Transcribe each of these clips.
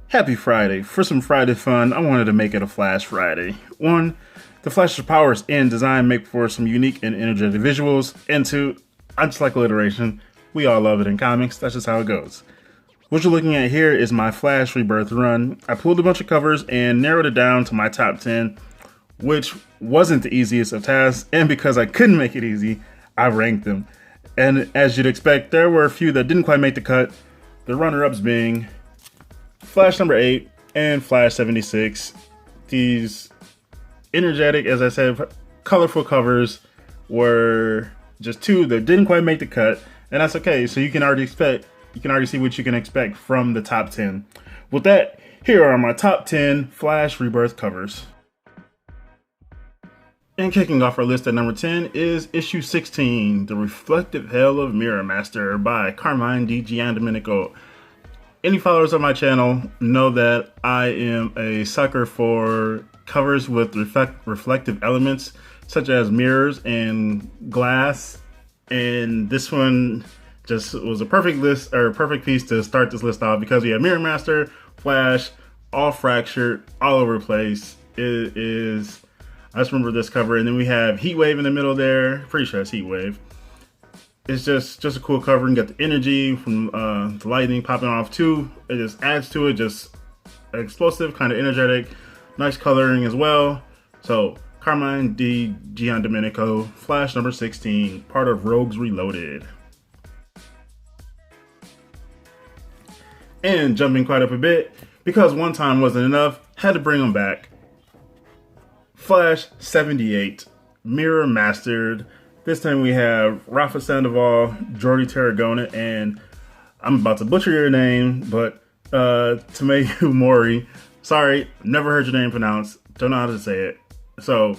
Happy Friday. For some Friday fun, I wanted to make it a Flash Friday. One, the Flash's powers and design make for some unique and energetic visuals. And two, I just like alliteration. We all love it in comics, that's just how it goes. What you're looking at here is my Flash Rebirth run. I pulled a bunch of covers and narrowed it down to my top 10, which wasn't the easiest of tasks, and because I couldn't make it easy, I ranked them. And as you'd expect, there were a few that didn't quite make the cut, the runner-ups being Flash number 8 and Flash 76. These energetic, as I said, colorful covers were just two that didn't quite make the cut, and that's okay. So you can already see what you can expect from the top 10. With that, here are my top 10 Flash Rebirth covers. And kicking off our list at number 10 is issue 16, The Reflective Hell of Mirror Master by Carmine Di Giandomenico. Any followers of my channel know that I am a sucker for covers with reflective elements such as mirrors and glass, and this one just was a perfect piece to start this list off because we have Mirror Master, Flash, all fractured, all over the place. It is, I just remember this cover, and then we have Heatwave in the middle there. Pretty sure it's Heatwave. It's just a cool cover, and got the energy from the lightning popping off too. It just adds to it, just explosive, kind of energetic, nice coloring as well. So Carmine Di Giandomenico, Flash number 16, part of Rogues Reloaded. And jumping quite up a bit, because one time wasn't enough, had to bring them back. Flash 78, Mirror Mastered. This time we have Rafa Sandoval, Jordi Tarragona, and I'm about to butcher your name, but Tomeu Mori. Sorry, never heard your name pronounced. Don't know how to say it. So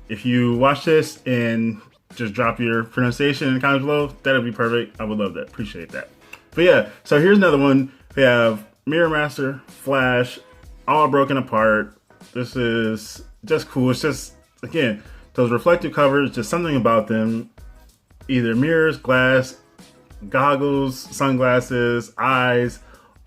if you watch this and just drop your pronunciation in the comments below, that'd be perfect. I would love that. Appreciate that. But yeah, so here's another one. We have Mirror Master, Flash, all broken apart. This is just cool. It's just, again, those reflective covers, just something about them. Either mirrors, glass, goggles, sunglasses, eyes,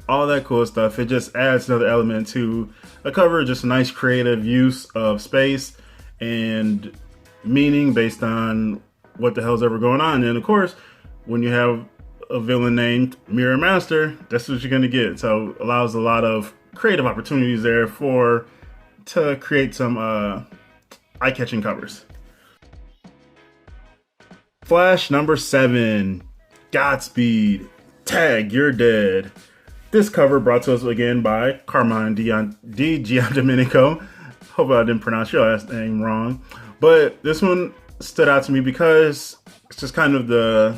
all that cool stuff. It just adds another element to a cover, just a nice creative use of space and meaning based on what the hell's ever going on. And of course, when you have a villain named Mirror Master, that's what you're gonna get. So allows a lot of creative opportunities there to create some eye-catching covers. Flash number 7, Godspeed, Tag, You're Dead. This cover brought to us again by Carmine Di Giandomenico. Hope I didn't pronounce your last name wrong. But this one stood out to me because it's just kind of the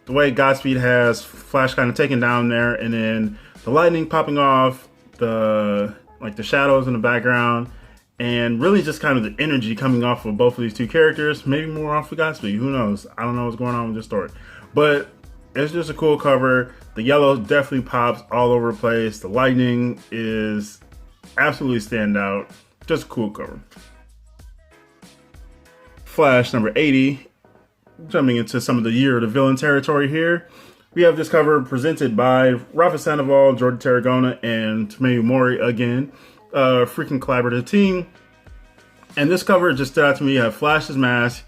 way Godspeed has Flash kind of taken down there, and then the lightning popping off, the shadows in the background, and really just kind of the energy coming off of both of these two characters. Maybe more off of Godspeed, who knows? I don't know what's going on with this story. But it's just a cool cover. The yellow definitely pops all over the place. The lightning is absolutely stand out. Just a cool cover. Flash number 80. Jumping into some of the Year of the Villain territory here. We have this cover presented by Rafa Sandoval, Jordi Tarragona, and Tomeu Mori again. Freaking collaborative team. And this cover just stood out to me. You have Flash's mask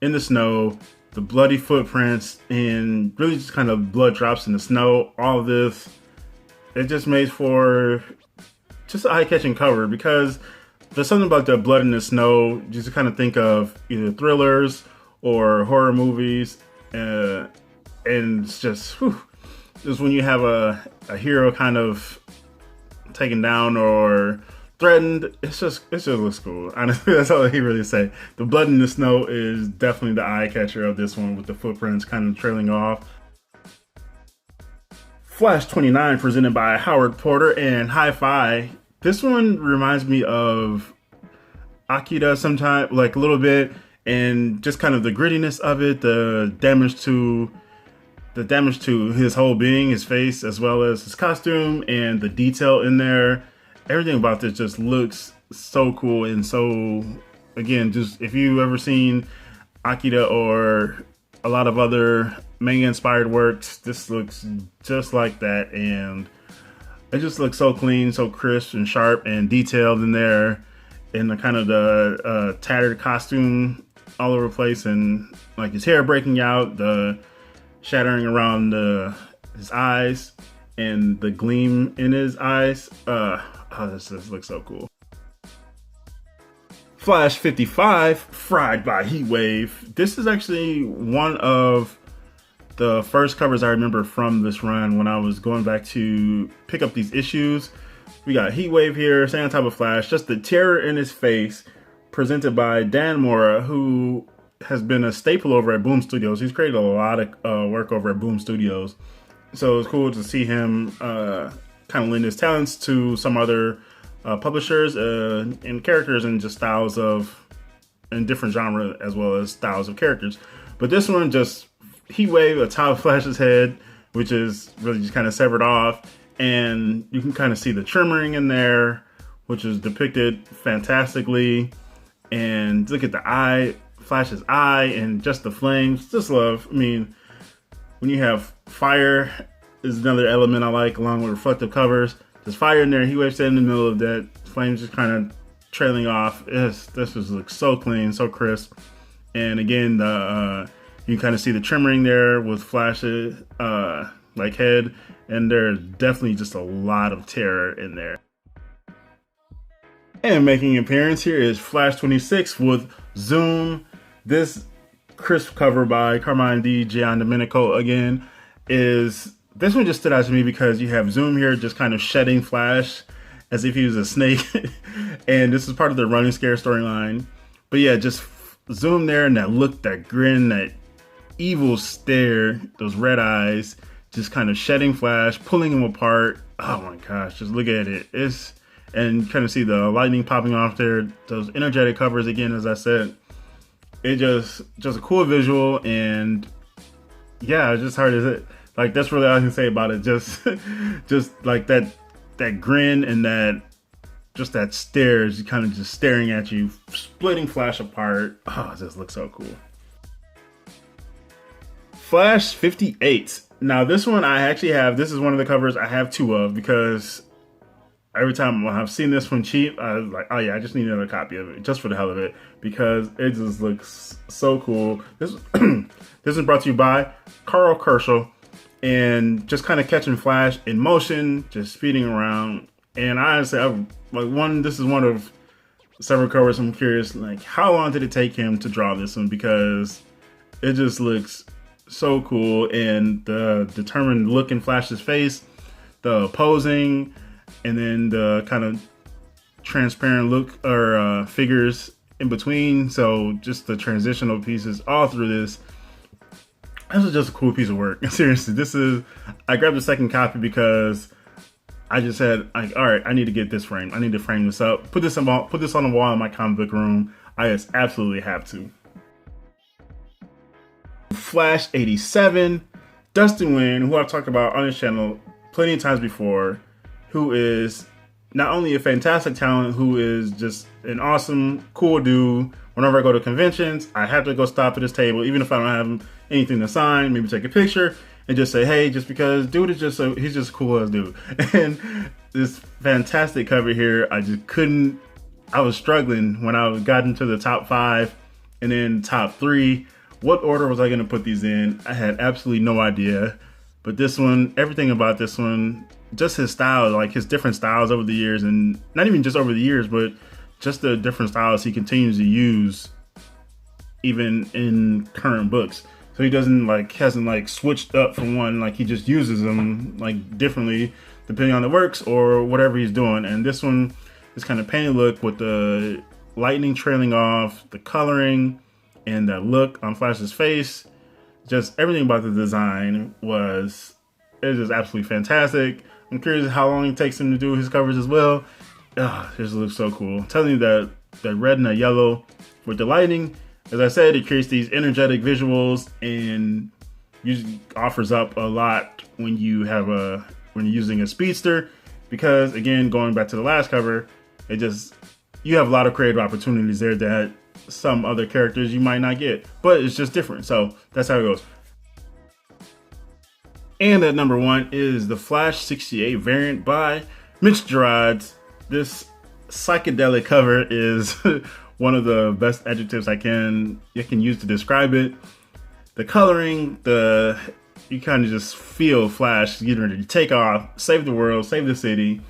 in the snow, the bloody footprints, and really just kind of blood drops in the snow. All of this, it just made for just a eye-catching cover because there's something about the blood in the snow. You just kind of think of either thrillers or horror movies, and it's just when you have a hero kind of taken down or threatened, it just looks cool. Honestly, that's all he really say. The blood in the snow is definitely the eye catcher of this one, with the footprints kind of trailing off. Flash 29, presented by Howard Porter and Hi-Fi. This one reminds me of Akira sometimes, like a little bit, and just kind of the grittiness of it, the damage to his whole being, his face, as well as his costume, and the detail in there. Everything about this just looks so cool. And so, again, just if you've ever seen Akira or a lot of other manga inspired works, this looks just like that. And It just looks so clean, so crisp and sharp and detailed in there, and the kind of the tattered costume all over the place, and like his hair breaking out, the shattering around his eyes, and the gleam in his eyes. This looks so cool. Flash 55, Fried by Heatwave. This is actually one of the first covers I remember from this run when I was going back to pick up these issues. We got Heatwave here, standing on top of Flash, just the terror in his face, presented by Dan Mora, who has been a staple over at Boom Studios. He's created a lot of work over at Boom Studios. So it's cool to see him kind of lend his talents to some other publishers and characters and just styles in different genres as well as styles of characters. But this one just Heatwave atop Flash's head, which is really just kind of severed off, and you can kind of see the trimmering in there, which is depicted fantastically. And look at the eye, Flash's eye, and just the flames. Just love. I mean, when you have fire is another element I like, along with reflective covers. There's fire in there. Heatwave standing in the middle of that. Flames just kind of trailing off. This just looks so clean, so crisp. And again, you can kind of see the trimmering there with Flash's like head, and there's definitely just a lot of terror in there. And making an appearance here is Flash 26 with Zoom. This crisp cover by Carmine Di Giandomenico again this one just stood out to me because you have Zoom here just kind of shedding Flash as if he was a snake. And this is part of the running scare storyline. But yeah, just Zoom there, and that look, that grin, that evil stare, those red eyes, just kind of shedding Flash, pulling him apart. Oh my gosh, just look at it. And kind of see the lightning popping off there, those energetic covers again, as I said. It just a cool visual, and yeah, it's just hard as it. Like, that's really all I can say about it. Just like that grin and that stare is kind of just staring at you, splitting Flash apart. Oh, it just looks so cool. Flash 58. Now this one I actually have. This is one of the covers I have two of, because every time when I've seen this one cheap, I was like, oh yeah, I just need another copy of it just for the hell of it, because it just looks so cool. This this is brought to you by Carl Kerschel, and just kind of catching Flash in motion, just speeding around. And honestly, this is one of several covers I'm curious, like, how long did it take him to draw this one? Because it just looks so cool, and the determined look in Flash's face, the posing, and then the kind of transparent look or figures in between. So just the transitional pieces all through this. This is just a cool piece of work. Seriously, I grabbed the second copy because I just said, like, all right, I need to get this framed. I need to frame this up. Put this on the wall in my comic book room. I just absolutely have to. Flash 87, Dustin Nguyen, who I've talked about on this channel plenty of times before, who is not only a fantastic talent, who is just an awesome, cool dude. Whenever I go to conventions, I have to go stop at his table, even if I don't have anything to sign, maybe take a picture and just say, hey, just because dude is just he's just cool as dude. And this fantastic cover here, I was struggling when I got into the top 5 and then top 3. What order was I going to put these in? I had absolutely no idea. But this one, everything about this one, just his style, like his different styles over the years, and not even just over the years, but just the different styles he continues to use even in current books. So he hasn't switched up from one, like he just uses them like differently depending on the works or whatever he's doing. And this one is kind of painted look with the lightning trailing off, the coloring, and that look on Flash's face. Just everything about the design was just absolutely fantastic. I'm curious how long it takes him to do his covers as well. This looks so cool. I'm telling you, that red and the yellow with the lightning, as I said, it creates these energetic visuals and usually offers up a lot when you're using a speedster, because again, going back to the last cover, you have a lot of creative opportunities there that some other characters you might not get, but it's just different. So that's how it goes. And at number 1 is the Flash 68 variant by Mitch Gerards. This psychedelic cover is one of the best adjectives I can use to describe it. The coloring, you kind of just feel Flash getting ready to take off, save the world, save the city.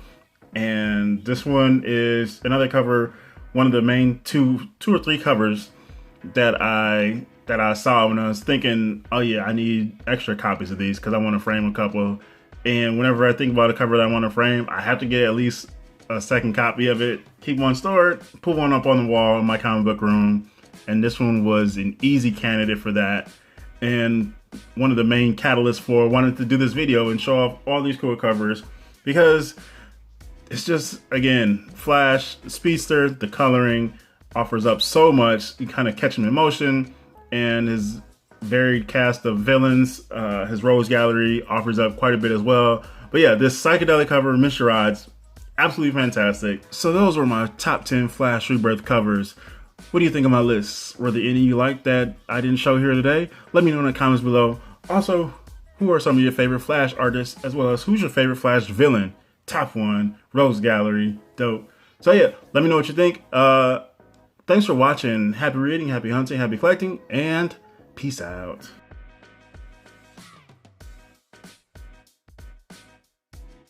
And this one is another cover, one of the main two or three covers that I saw when I was thinking, oh yeah, I need extra copies of these because I want to frame a couple. And whenever I think about a cover that I want to frame, I have to get at least a second copy of it, keep one stored, put one up on the wall in my comic book room. And this one was an easy candidate for that. And one of the main catalysts for wanting to do this video and show off all these cool covers, because it's just, again, Flash, Speedster, the coloring offers up so much. You kind of catch him in motion, and his varied cast of villains, his Rose Gallery offers up quite a bit as well. But yeah, this psychedelic cover, Mr. Rods, absolutely fantastic. So those were my top 10 Flash Rebirth covers. What do you think of my list? Were there any you liked that I didn't show here today? Let me know in the comments below. Also, who are some of your favorite Flash artists, as well as who's your favorite Flash villain? Top 1, Rose Gallery, dope. So yeah, let me know what you think. Thanks for watching. Happy reading, happy hunting, happy collecting, and peace out.